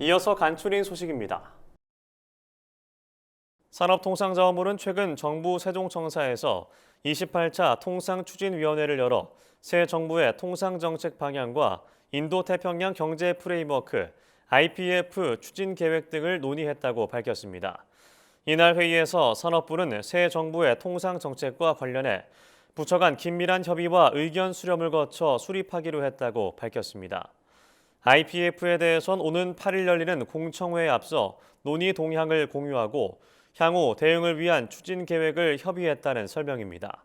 이어서 간추린 소식입니다. 산업통상자원부는 최근 정부 세종청사에서 28차 통상추진위원회를 열어 새 정부의 통상정책 방향과 인도태평양 경제 프레임워크, IPF 추진 계획 등을 논의했다고 밝혔습니다. 이날 회의에서 산업부는 새 정부의 통상정책과 관련해 부처 간 긴밀한 협의와 의견 수렴을 거쳐 수립하기로 했다고 밝혔습니다. IPF에 대해선 오는 8일 열리는 공청회에 앞서 논의 동향을 공유하고 향후 대응을 위한 추진 계획을 협의했다는 설명입니다.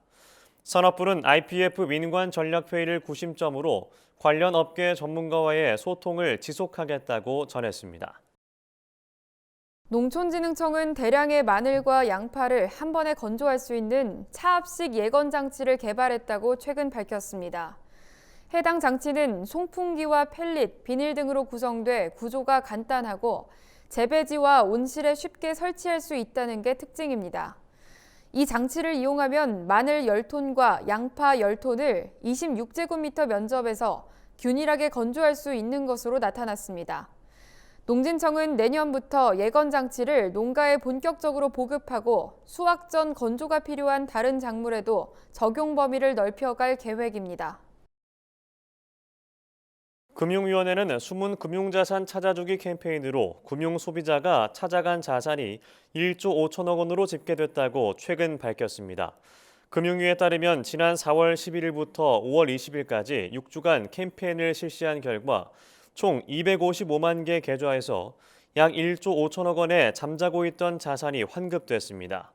산업부는 IPF 민관 전략회의를 구심점으로 관련 업계 전문가와의 소통을 지속하겠다고 전했습니다. 농촌진흥청은 대량의 마늘과 양파를 한 번에 건조할 수 있는 차압식 예건 장치를 개발했다고 최근 밝혔습니다. 해당 장치는 송풍기와 펠릿, 비닐 등으로 구성돼 구조가 간단하고 재배지와 온실에 쉽게 설치할 수 있다는 게 특징입니다. 이 장치를 이용하면 마늘 10톤과 양파 10톤을 26제곱미터 면적에서 균일하게 건조할 수 있는 것으로 나타났습니다. 농진청은 내년부터 예건 장치를 농가에 본격적으로 보급하고 수확 전 건조가 필요한 다른 작물에도 적용 범위를 넓혀갈 계획입니다. 금융위원회는 숨은 금융자산 찾아주기 캠페인으로 금융소비자가 찾아간 자산이 1조 5천억 원으로 집계됐다고 최근 밝혔습니다. 금융위에 따르면 지난 4월 11일부터 5월 20일까지 6주간 캠페인을 실시한 결과 총 255만 개 계좌에서 약 1조 5천억 원의 잠자고 있던 자산이 환급됐습니다.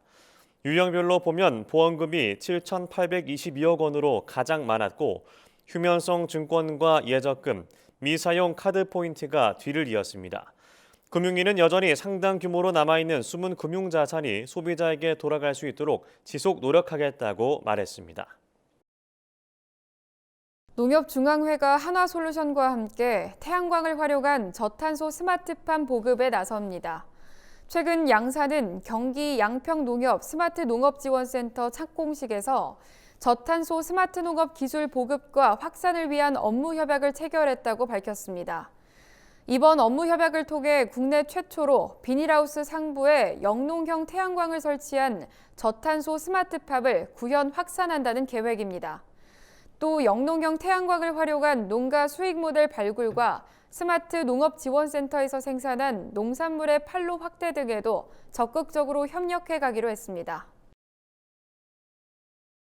유형별로 보면 보험금이 7,822억 원으로 가장 많았고 휴면성 증권과 예적금, 미사용 카드 포인트가 뒤를 이었습니다. 금융위는 여전히 상당 규모로 남아있는 숨은 금융자산이 소비자에게 돌아갈 수 있도록 지속 노력하겠다고 말했습니다. 농협중앙회가 한화솔루션과 함께 태양광을 활용한 저탄소 스마트팜 보급에 나섭니다. 최근 양사는 경기 양평농협 스마트농업지원센터 착공식에서 저탄소 스마트 농업 기술 보급과 확산을 위한 업무 협약을 체결했다고 밝혔습니다. 이번 업무 협약을 통해 국내 최초로 비닐하우스 상부에 영농형 태양광을 설치한 저탄소 스마트팜을 구현 확산한다는 계획입니다. 또 영농형 태양광을 활용한 농가 수익 모델 발굴과 스마트 농업 지원센터에서 생산한 농산물의 판로 확대 등에도 적극적으로 협력해 가기로 했습니다.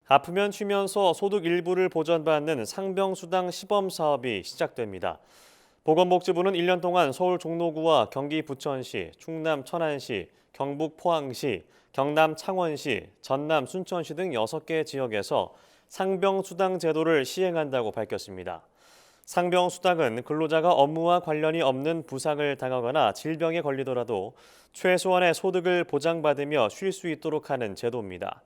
아프면 쉬면서 소득 일부를 보전받는 상병수당 시범 사업이 시작됩니다. 보건복지부는 1년 동안 서울 종로구와 경기 부천시, 충남 천안시, 경북 포항시, 경남 창원시, 전남 순천시 등 6개 지역에서 상병수당 제도를 시행한다고 밝혔습니다. 상병수당은 근로자가 업무와 관련이 없는 부상을 당하거나 질병에 걸리더라도 최소한의 소득을 보장받으며 쉴 수 있도록 하는 제도입니다.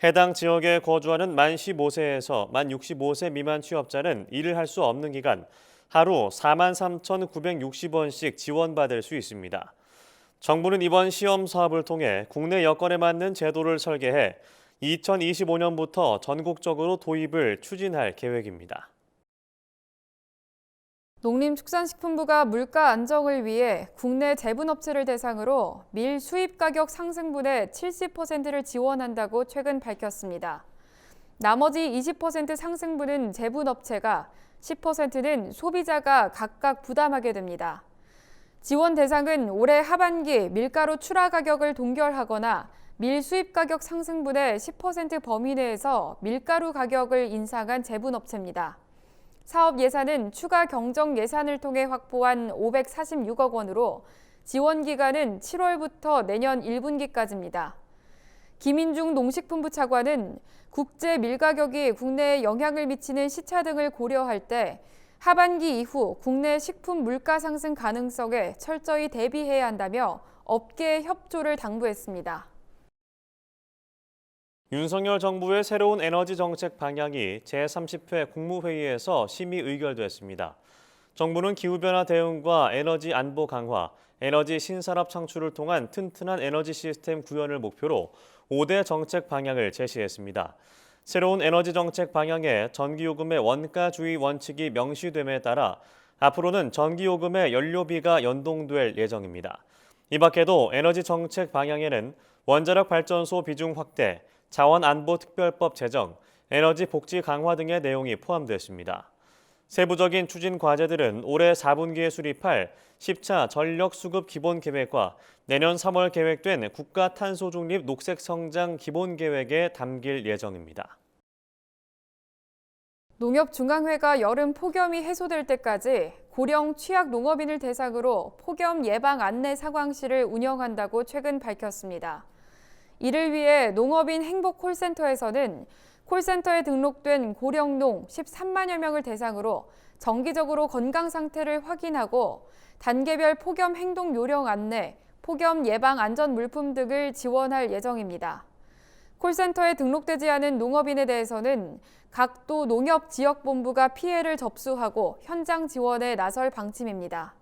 해당 지역에 거주하는 만 15세에서 만 65세 미만 취업자는 일을 할 수 없는 기간 하루 43,960원씩 지원받을 수 있습니다. 정부는 이번 시험 사업을 통해 국내 여건에 맞는 제도를 설계해 2025년부터 전국적으로 도입을 추진할 계획입니다. 농림축산식품부가 물가 안정을 위해 국내 제분업체를 대상으로 밀 수입 가격 상승분의 70%를 지원한다고 최근 밝혔습니다. 나머지 20% 상승분은 제분업체가, 10%는 소비자가 각각 부담하게 됩니다. 지원 대상은 올해 하반기 밀가루 출하 가격을 동결하거나 밀 수입 가격 상승분의 10% 범위 내에서 밀가루 가격을 인상한 제분업체입니다. 사업 예산은 추가 경정 예산을 통해 확보한 546억 원으로 지원 기간은 7월부터 내년 1분기까지입니다. 김인중 농식품부 차관은 국제 밀 가격이 국내에 영향을 미치는 시차 등을 고려할 때 하반기 이후 국내 식품 물가 상승 가능성에 철저히 대비해야 한다며 업계의 협조를 당부했습니다. 윤석열 정부의 새로운 에너지 정책 방향이 제30회 국무회의에서 심의 의결됐습니다. 정부는 기후변화 대응과 에너지 안보 강화, 에너지 신산업 창출을 통한 튼튼한 에너지 시스템 구현을 목표로 5대 정책 방향을 제시했습니다. 새로운 에너지 정책 방향에 전기요금의 원가주의 원칙이 명시됨에 따라 앞으로는 전기요금에 연료비가 연동될 예정입니다. 이 밖에도 에너지 정책 방향에는 원자력 발전소 비중 확대, 자원안보특별법 제정, 에너지 복지 강화 등의 내용이 포함됐습니다. 세부적인 추진 과제들은 올해 4분기에 수립할 10차 전력 수급 기본 계획과 내년 3월 계획된 국가 탄소 중립 녹색 성장 기본 계획에 담길 예정입니다. 농협중앙회가 여름 폭염이 해소될 때까지 고령 취약 농업인을 대상으로 폭염 예방 안내 상황실을 운영한다고 최근 밝혔습니다. 이를 위해 농업인 행복 콜센터에서는 콜센터에 등록된 고령농 13만여 명을 대상으로 정기적으로 건강 상태를 확인하고 단계별 폭염 행동 요령 안내, 폭염 예방 안전 물품 등을 지원할 예정입니다. 콜센터에 등록되지 않은 농업인에 대해서는 각 도 농협 지역본부가 피해를 접수하고 현장 지원에 나설 방침입니다.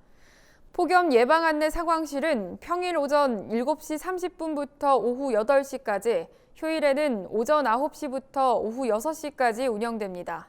폭염 예방 안내 상황실은 평일 오전 7시 30분부터 오후 8시까지, 휴일에는 오전 9시부터 오후 6시까지 운영됩니다.